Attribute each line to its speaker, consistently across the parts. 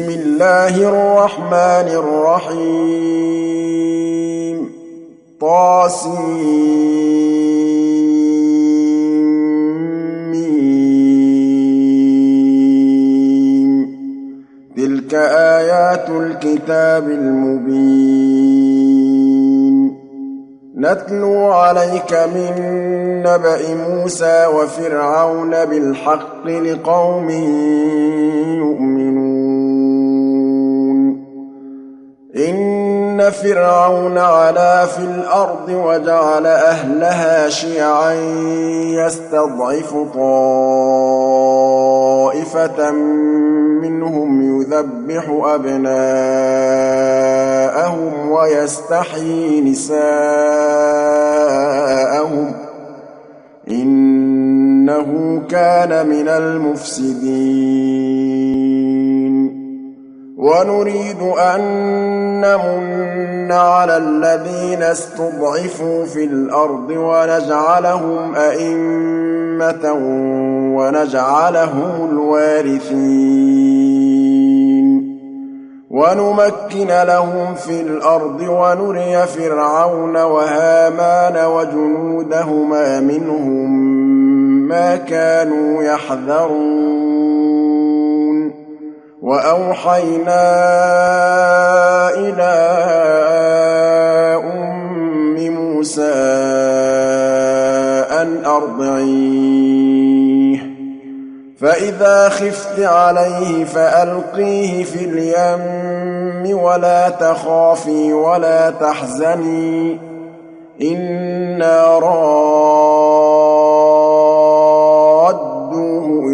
Speaker 1: بسم الله الرحمن الرحيم تلك آيات الكتاب المبين نتلو عليك من نبأ موسى وفرعون بالحق لقوم يؤمنون إن فرعون علا في الأرض وجعل أهلها شيعا يستضعف طائفة منهم يذبح أبناءهم ويستحيي نساءهم إنه كان من المفسدين ونريد أن نمن على الذين استضعفوا في الأرض ونجعلهم أئمة ونجعلهم الوارثين ونمكن لهم في الأرض ونري فرعون وهامان وجنودهما منهم ما كانوا يحذرون وأوحينا إلى أم موسى أن أرضعيه فإذا خفت عليه فألقيه في اليم ولا تخافي ولا تحزني إنا رادوه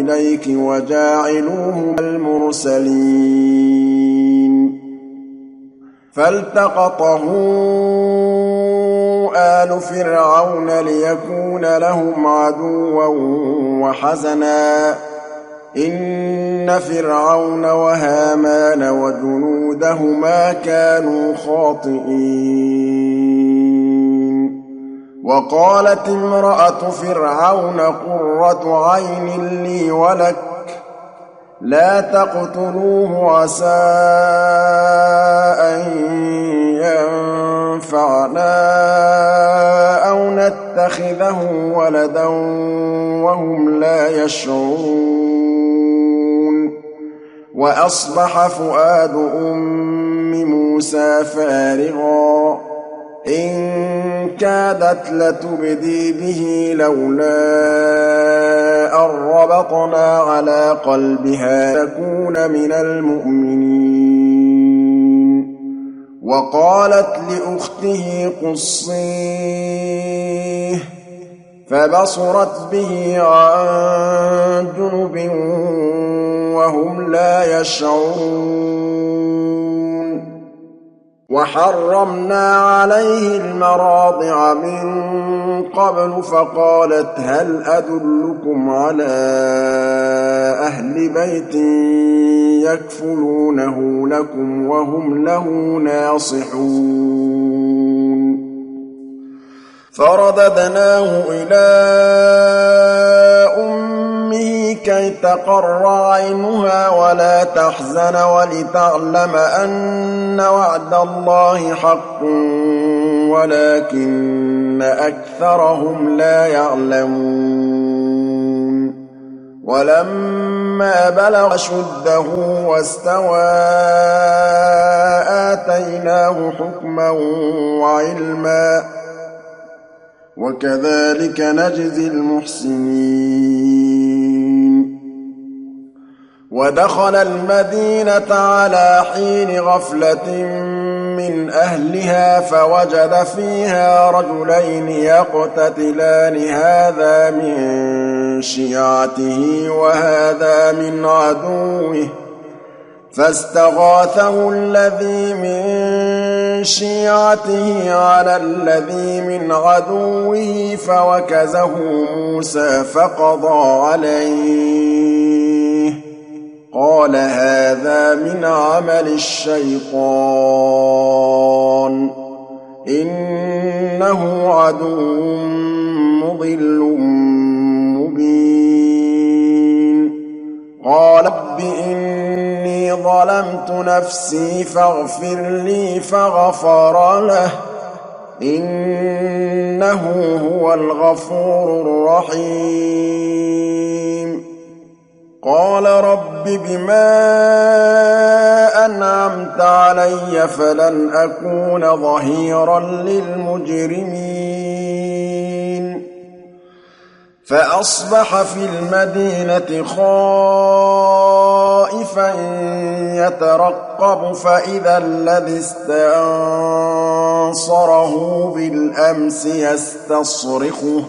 Speaker 1: إليك وجاعلوه من المرسلين فالتقطه آل فرعون ليكون لهم عدوا وحزنا إن فرعون وهامان وجنودهما كانوا خاطئين وقالت امرأة فرعون قرة عين لي ولك لا تقتلوه عسى أن ينفعنا أو نتخذه ولدا وهم لا يشعرون وأصبح فؤاد أم موسى فارغا إن كادت لتبدي به لولا أن ربطنا على قلبها تكون من المؤمنين وقالت لأخته قصيه فبصرت به عن جنب وهم لا يشعرون وحرمنا عليه المراضع من قبل فقالت هل أدلكم على أهل بيت يكفلونه لكم وهم له ناصحون فرددناه إلى أمه كي تقر عينها ولا تحزن ولتعلم أن وعد الله حق ولكن أكثرهم لا يعلمون ولما بلغ أشده واستوى آتيناه حكما وعلما وكذلك نجزي المحسنين ودخل المدينة على حين غفلة من أهلها فوجد فيها رجلين يقتتلان هذا من شيعته وهذا من عدوه فاستغاثه الذي من شيعته على الذي من عدوه فوكزه موسى فقضى عليه قال هذا من عمل الشيطان إنه عدو مضل مبين قال رب إني ظلمت نفسي فاغفر لي فغفر له إنه هو الغفور الرحيم قال رب بما أنعمت علي فلن أكون ظهيرا للمجرمين فأصبح في المدينة خائفا يترقب فإذا الذي استنصره بالأمس يستصرخه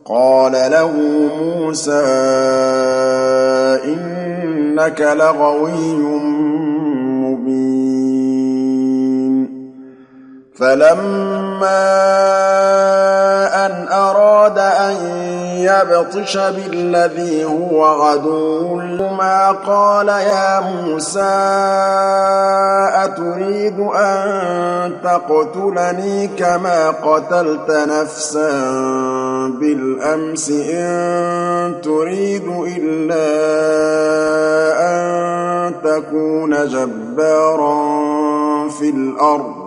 Speaker 1: قال له موسى إنك لغوي مبين فلما أن أراد أن يبطش بالذي هو عدو لهما قال يا موسى أتريد أن تقتلني كما قتلت نفسا بالأمس إن تريد إلا أن تكون جبارا في الأرض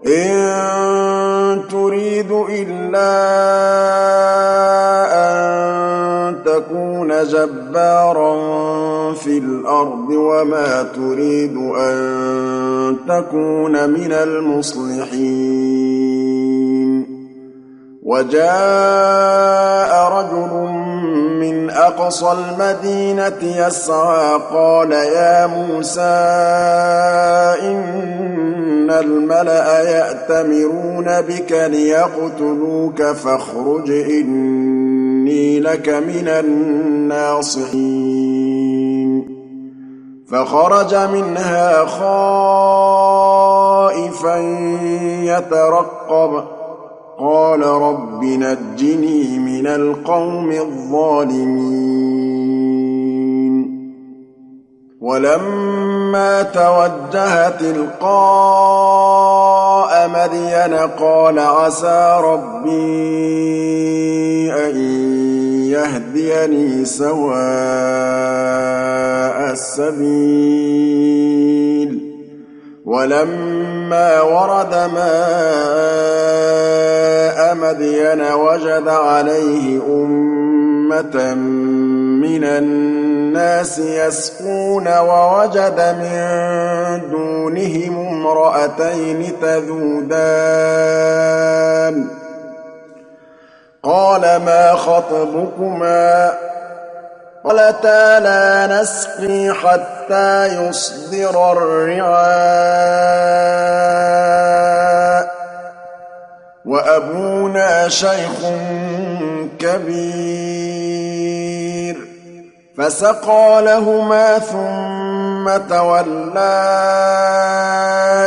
Speaker 1: إن تريد إلا أن تكون جبارا في الأرض وما تريد أن تكون من المصلحين وجاء رجل من أقصى المدينة يسعى قال يا موسى إن الملأ يأتمرون بك ليقتلوك فاخرج إني لك من الناصحين فخرج منها خائفا يترقب قال رب نجني من القوم الظالمين ولما توجه تلقاء مدين قال عسى ربي أن يهديني سواء السبيل ولما ورد ماء مدين وجد عليه أمة من الناس يسقون ووجد من دونهم امرأتين تذودان قال ما خطبكما قالتا لا نسقي حتى يصدر الرعاء وأبونا شيخ كبير فسقى لهما ثم تولى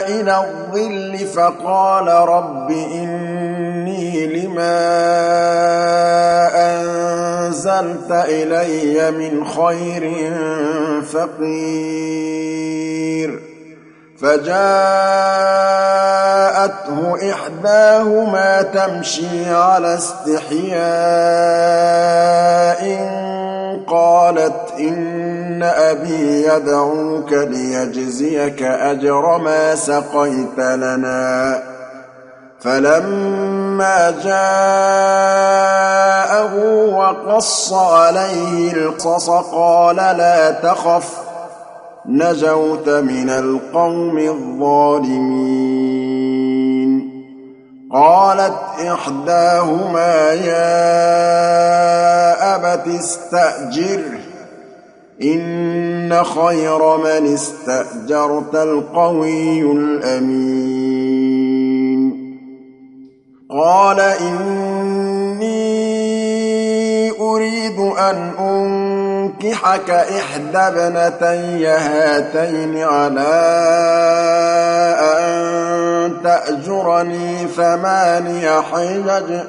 Speaker 1: إلى الظل فقال رب إني لما أنزلت إلي من خير فقير فجاءته إحداهما تمشي على استحياء قالت إن أبي يدعوك ليجزيك أجر ما سقيت لنا فلما جاءه وقص عليه القصص قال لا تخف نجوت من القوم الظالمين قالت إحداهما يا أبت استأجره إن خير من استأجرت القوي الأمين قال إني أريد أن أنكحك إحدى ابنتي هاتين على أن تأجرني 8 حجج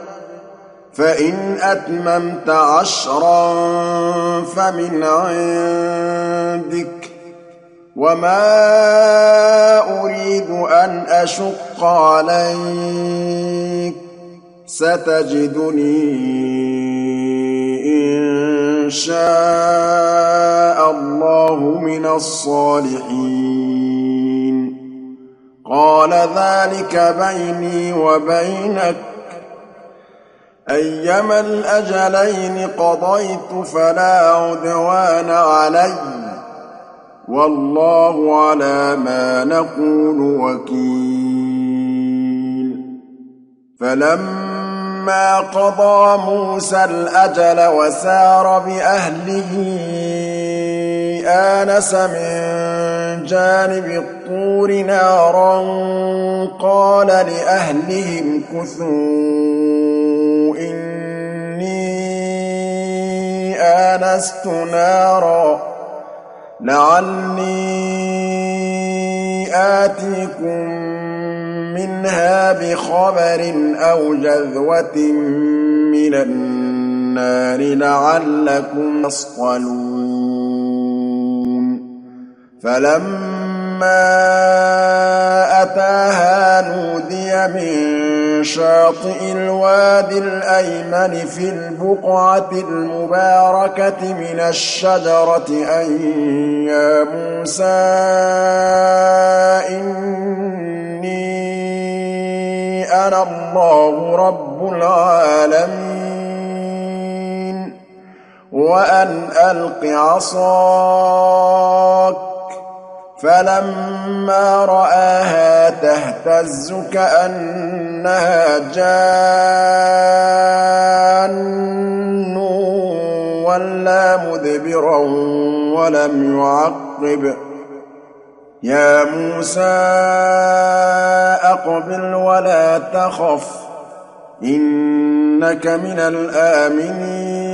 Speaker 1: فإن أتممت 10 فمن عندك وما أريد أن أشق عليك ستجدني إن شاء الله من الصالحين قال ذلك بيني وبينك أيما الأجلين قضيت فلا عدوان علي والله على ما نقول وكيل فلما قضى موسى الأجل وسار بأهله آنس من جانب الطور نارا قال لأهلهم كثوا إني آنست نارا لعلي آتيكم منها بخبر أو جذوة من النار لعلكم تصطلون فلما أتاها نودي من شاطئ الوادي الأيمن في البقعة المباركة من الشجرة أن يا موسى إني أنا الله رب العالمين وأن ألق عصاك فلما رآها تهتز كأنها جان ولا مدبرا ولم يعقب يا موسى أقبل ولا تخف إنك من الآمنين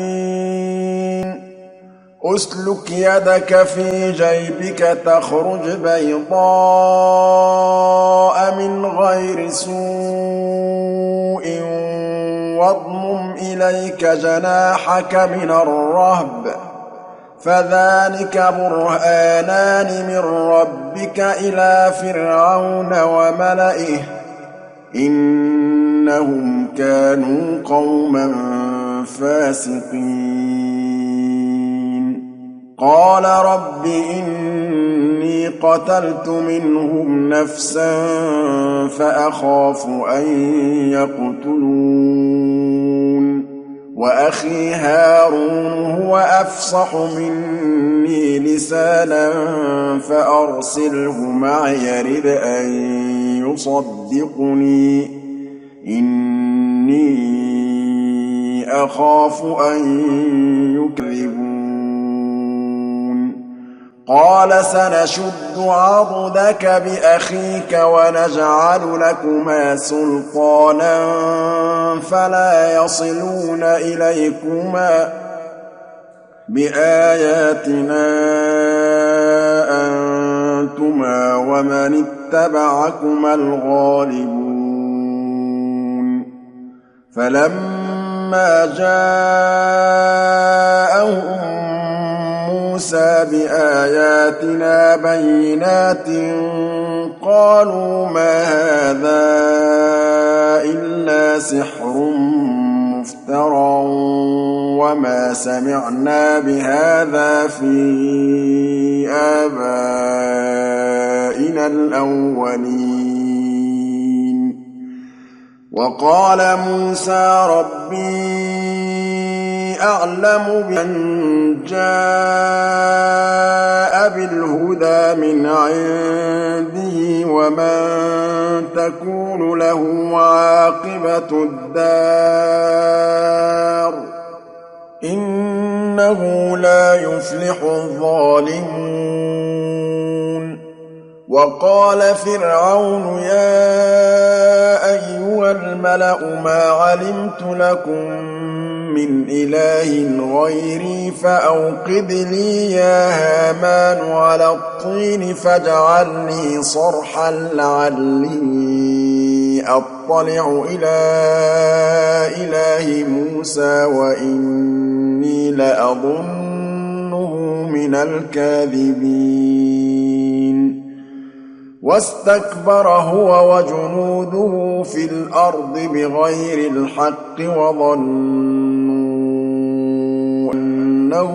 Speaker 1: أسلك يدك في جيبك تخرج بيضاء من غير سوء واضمم إليك جناحك من الرهب فذلك برهانان من ربك إلى فرعون وملئه إنهم كانوا قوما فاسقين قال رب إني قتلت منهم نفسا فأخاف أن يقتلون وأخي هارون هو أفصح مني لسانا فأرسله معي يرد أن يصدقني إني أخاف أن يكذبون قال سنشد عضدك بأخيك ونجعل لكما سلطانا فلا يصلون إليكما بآياتنا أنتما ومن اتبعكما الغالبون فلما جاءهم موسى بآياتنا بينات قالوا ما هذا إلا سحر مفترى وما سمعنا بهذا في آبائنا الأولين وقال موسى ربي أعلم بمن جاء بالهدى من عنده ومن تكون له عاقبة الدار إنه لا يفلح الظالمون وقال فرعون يا أيها الملأ ما علمت لكم من إله غيري فأوقد لي يا هامان على الطين فاجعلني صرحا لعلي أطلع إلى إله موسى وإني لأظنه من الكاذبين واستكبر هو وجنوده في الأرض بغير الحق وظنوا أنهم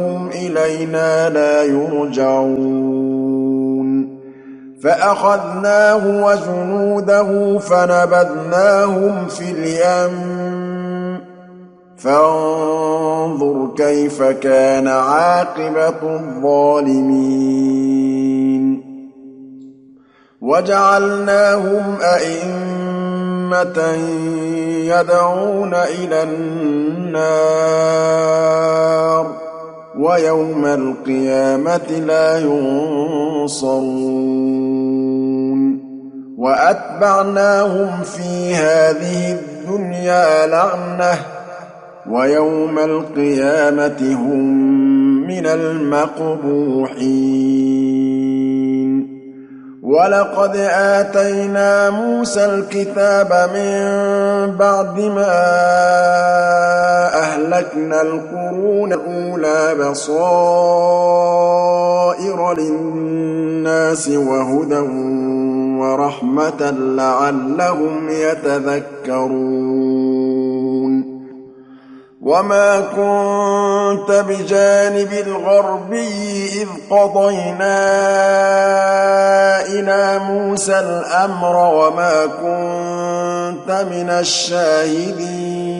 Speaker 1: إلينا لا يرجعون فأخذناه وجنوده فنبذناهم في اليم فانظر كيف كان عاقبة الظالمين وجعلناهم أئمة يدعون إلى النار ويوم القيامة لا ينصرون وأتبعناهم في هذه الدنيا لعنة ويوم القيامة هم من المقبوحين ولقد آتينا موسى الكتاب من بعد ما أهلكنا القرون الأولى بصائر للناس وهدى ورحمة لعلهم يتذكرون وما كنت بجانب الغربي إذ قضينا إلى موسى الأمر وما كنت من الشاهدين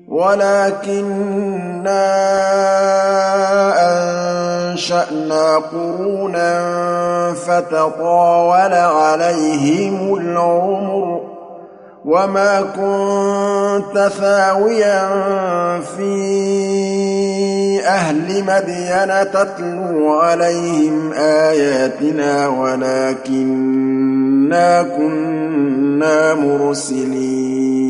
Speaker 1: ولكننا أنشأنا قرونا فتطاول عليهم العمر وما كنت ثاويا في أهل مدين تتلو عليهم آياتنا ولكننا كنا مرسلين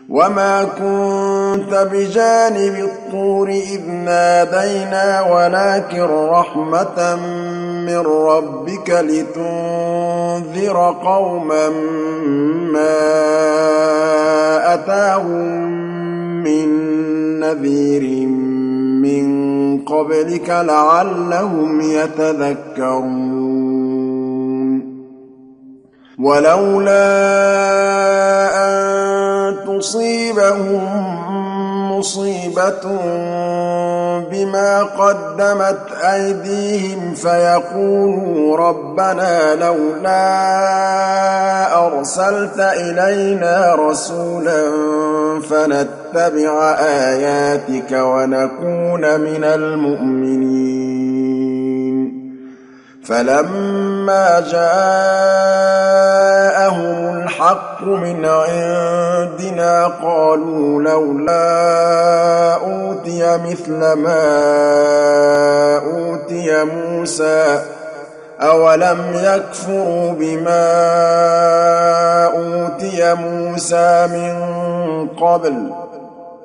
Speaker 1: وما كنت بجانب الطور إذ نادينا ولكن رحمة من ربك لتنذر قوما ما أتاهم من نذير من قبلك لعلهم يتذكرون ولولا أن تصيبهم مصيبة بما قدمت أيديهم فيقولوا ربنا لولا أرسلت إلينا رسولا فنتبع آياتك ونكون من المؤمنين فلما جاءهم الحق من عندنا قالوا لولا أوتي مثل ما أوتي موسى أولم يكفروا بما أوتي موسى من قبل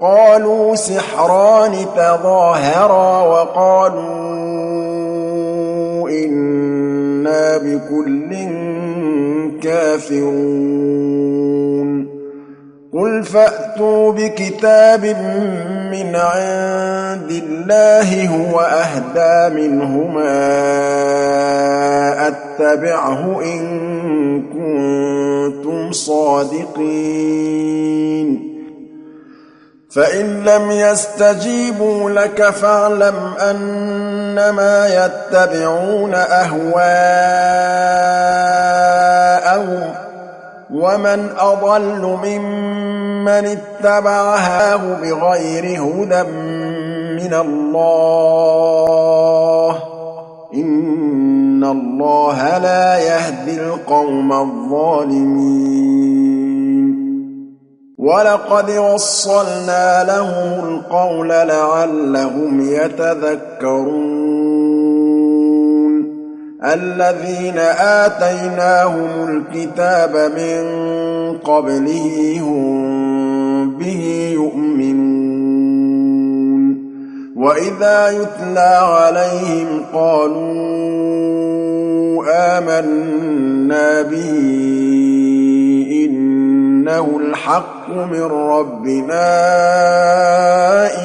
Speaker 1: قالوا سحران تظاهرا وقالوا إنا بكل كافرون قل فأتوا بكتاب من عند الله هو أهدى منهما أتبعه إن كنتم صادقين فإن لم يستجيبوا لك فاعلم أنما يتبعون أهواءهم ومن أضل ممن اتبع هواه بغير هدى من الله إن الله لا يهدي القوم الظالمين ولقد وصلنا لهم القول لعلهم يتذكرون الذين آتيناهم الكتاب من قبله هم به يؤمنون وإذا يتلى عليهم قالوا آمنا به إنه الحق من ربنا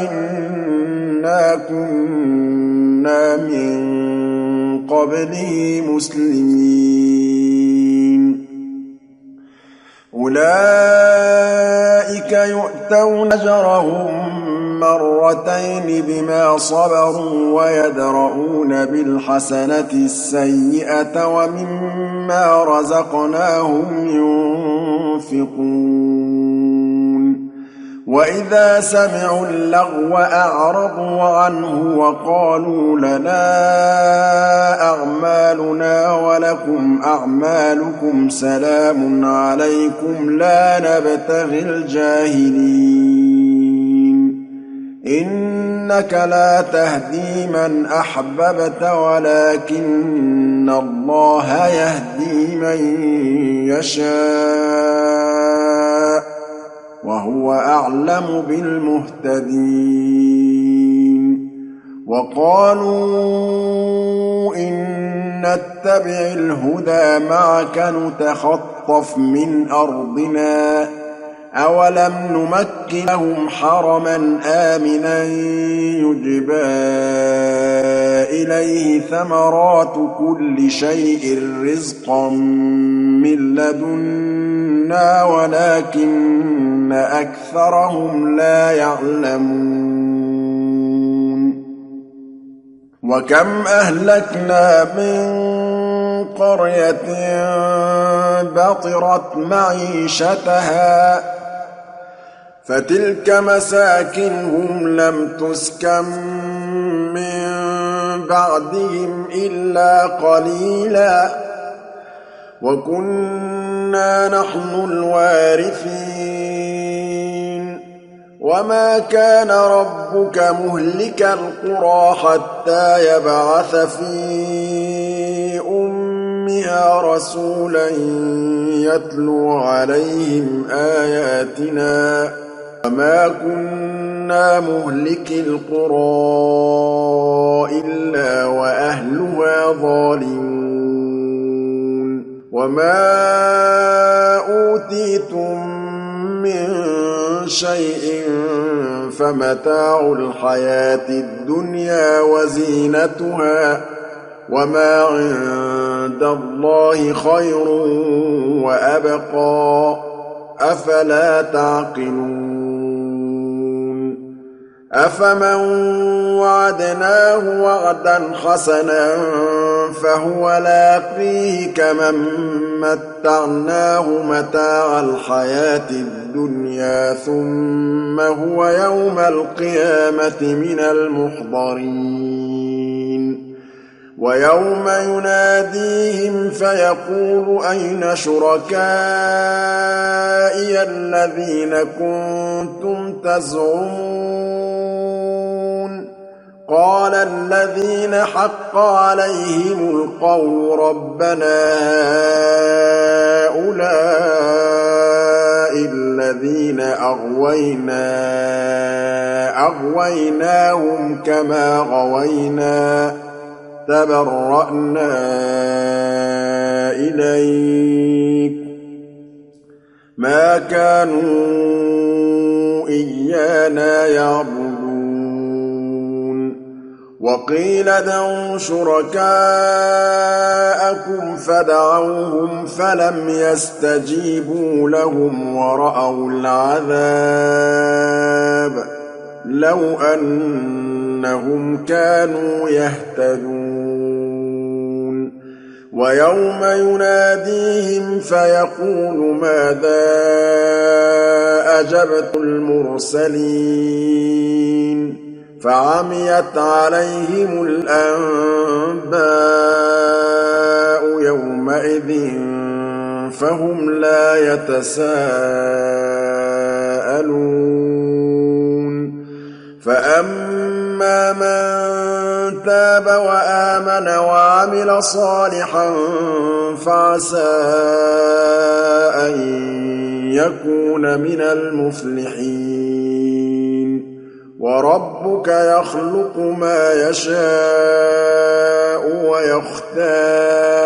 Speaker 1: إنا كنا من قبله مسلمين أولئك يؤتون أجرهم مرتين بما صبروا ويدرؤون بالحسنة السيئة ومما رزقناهم ينفقون وإذا سمعوا اللغو أعرضوا عنه وقالوا لنا أعمالنا ولكم أعمالكم سلام عليكم لا نبتغي الجاهلين إنك لا تهدي من أحببت ولكن الله يهدي من يشاء وهو أعلم بالمهتدين وقالوا إن نتبع الهدى معك نتخطف من أرضنا أولم نمكن لهم حرما آمنا يجبى إليه ثمرات كل شيء رزقا من لدنا ولكن أكثرهم لا يعلمون وكم أهلكنا من قرية بطرت معيشتها فتلك مساكنهم لم تسكن من بعدهم إلا قليلا وكنا نحن الوارثين وما كان ربك مهلك القرى حتى يبعث في أمها رسولا يتلو عليهم آياتنا وما كنا مهلك القرى إلا وأهلها ظالمون وما أوتيتم من شيء فمتاع الحياة الدنيا وزينتها وما عند الله خير وأبقى أفلا تعقلون أفمن وعدناه وعدا حسنا فهو لاقيه كمن متعناه متاع الحياة الدنيا ثم هو يوم القيامة من المحضرين ويوم يناديهم فيقول أين شركائي الذين كنتم تزعمون قال الذين حق عليهم القول ربنا هؤلاء الذين أغويناهم كما غوينا تبرأنا إليك ما كانوا إيانا يعبدون وقيل ادعوا شركاءكم فدعوهم فلم يستجيبوا لهم ورأوا العذاب لو أنهم كانوا يهتدون ويوم يناديهم فيقول ماذا أجبت المرسلين فعميت عليهم الأنباء يومئذ فهم لا يتساءلون فأما من تاب وآمن وعمل صالحا فعسى أن يكون من المفلحين وربك يخلق ما يشاء ويختار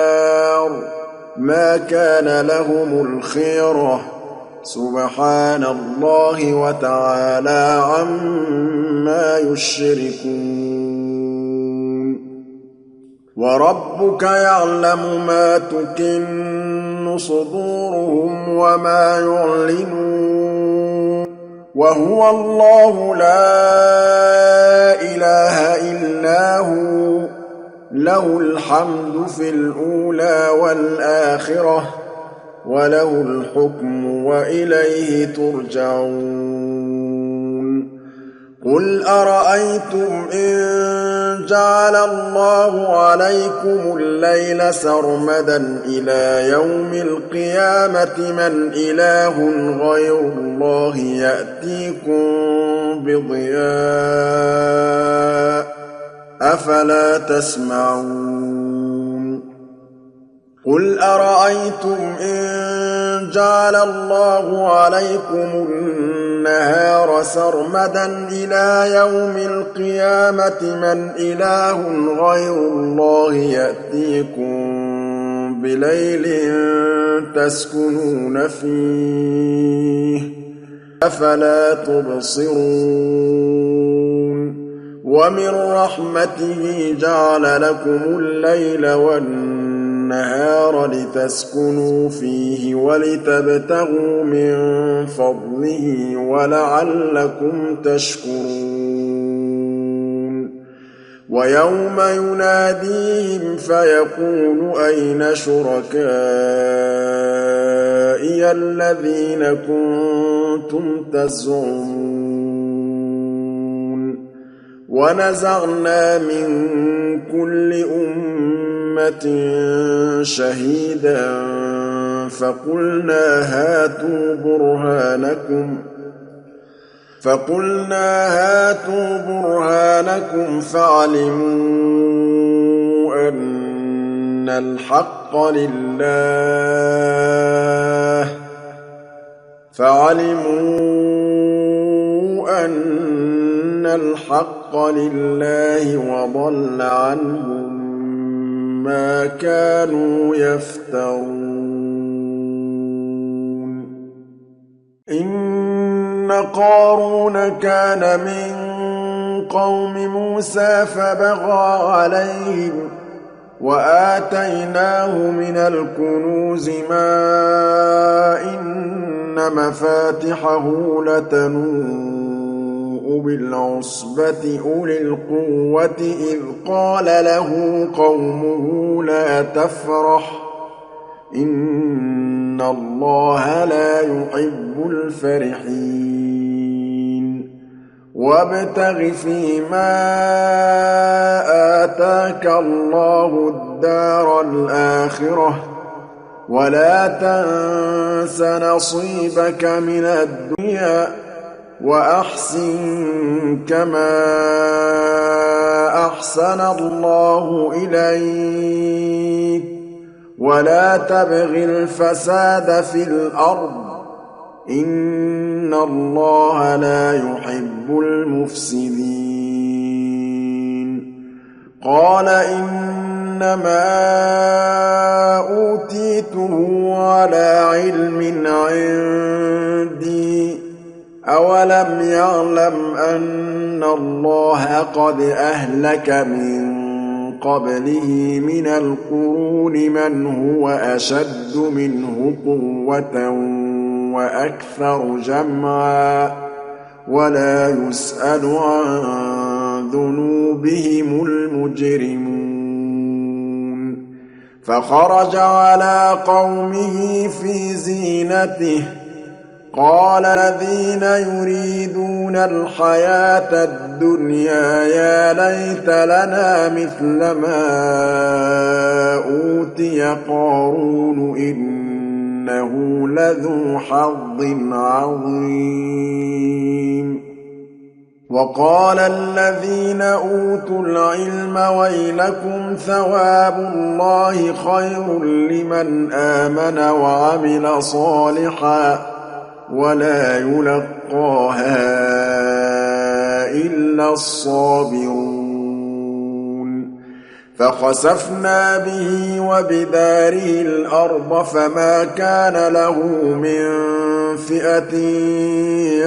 Speaker 1: ما كان لهم الخيرة سبحان الله وتعالى عما يشركون وربك يعلم ما تكن صدورهم وما يعلنون وهو الله لا إله إلا هو له الحمد في الأولى والآخرة وله الحكم وإليه ترجعون قل أرأيتم إن جعل الله عليكم الليل سرمدا إلى يوم القيامة من إله غير الله يأتيكم بضياء أفلا تسمعون قل أرأيتم إن جعل الله عليكم النهار سرمدا إلى يوم القيامة من إله غير الله يأتيكم بليل تسكنون فيه أفلا تبصرون ومن رحمته جعل لكم الليل والنهار لتسكنوا فيه ولتبتغوا من فضله ولعلكم تشكرون ويوم يناديهم فيقول أين شركائي الذين كنتم تزعمون ونزعنا من كل أمة شهيدا فقلنا هاتوا برهانكم فعلموا أن الحق لله وضل عنهم ما كانوا يفترون إن قارون كان من قوم موسى فبغى عليهم وآتيناه من الكنوز ما إن مفاتحه لتنوء بالعصبة أولي القوة إذ قال له قومه لا تفرح إن الله لا يحب الفرحين وابتغ فيما آتاك الله الدار الآخرة ولا تنس نصيبك من الدنيا وأحسن كما أحسن الله إليك ولا تبغ الفساد في الأرض إن الله لا يحب المفسدين قال إنما أوتيته على علم عندي أولم يعلم أن الله قد أهلك من قبله من القرون من هو أشد منه قوة وأكثر جمعا ولا يسأل عن ذنوبهم المجرمون فخرج على قومه في زينته قال الذين يريدون الحياة الدنيا يا ليت لنا مثل ما أوتي قارون إنه لذو حظ عظيم وقال الذين أوتوا العلم ويلكم ثواب الله خير لمن آمن وعمل صالحا ولا يلقاها إلا الصابرون فخسفنا به وبداره الأرض فما كان له من فئة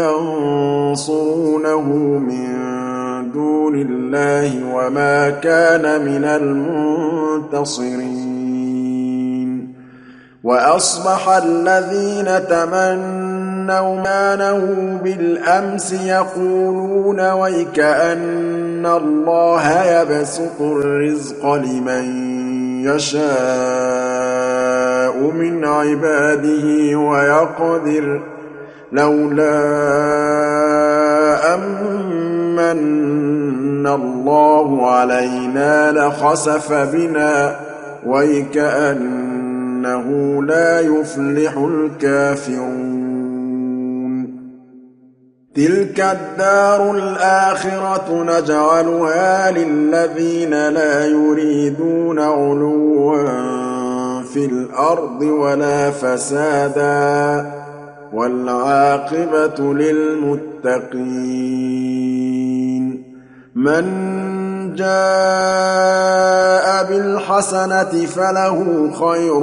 Speaker 1: ينصرونه من دون الله وما كان من المنتصرين وأصبح الذين تمنوا ما نهوا بالأمس يقولون ويكأن الله يبسط الرزق لمن يشاء من عباده ويقدر لولا أمن الله علينا لخسف بنا ويكأنه لا يفلح الكافرون تلك الدار الآخرة نجعلها للذين لا يريدون علوا في الأرض ولا فسادا والعاقبة للمتقين من جاء بالحسنة فله خير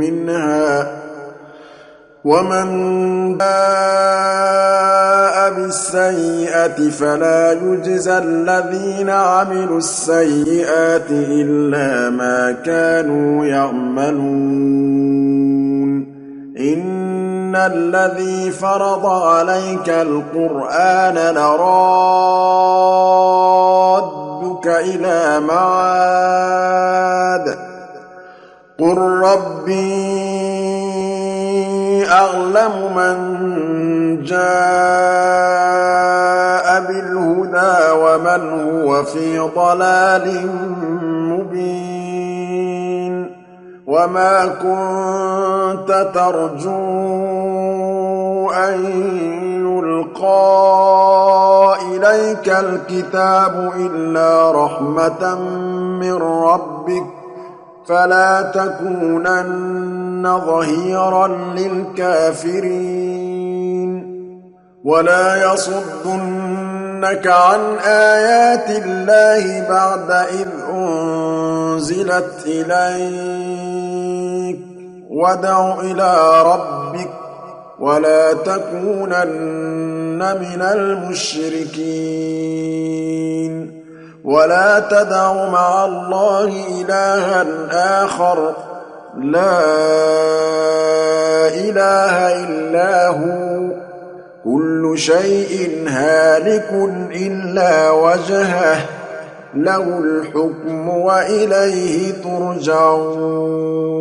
Speaker 1: منها ومن جاء بالسيئة فلا يجزى الذين عملوا السيئات إلا ما كانوا يعملون إن الذي فرض عليك القرآن لرادك إلى معاد قل ربي أعلم من جاء بالهدى ومن هو في ضلال مبين وما كنت ترجو أن يلقى إليك الكتاب إلا رحمة من ربك فلا تكونن ظهيرا للكافرين ولا يصدنك عن آيات الله بعد إذ أنزلت إليك وادع إلى ربك ولا تكونن من المشركين ولا تدع مع الله إلها آخر لا إله إلا هو كل شيء هالك إلا وجهه له الحكم وإليه ترجعون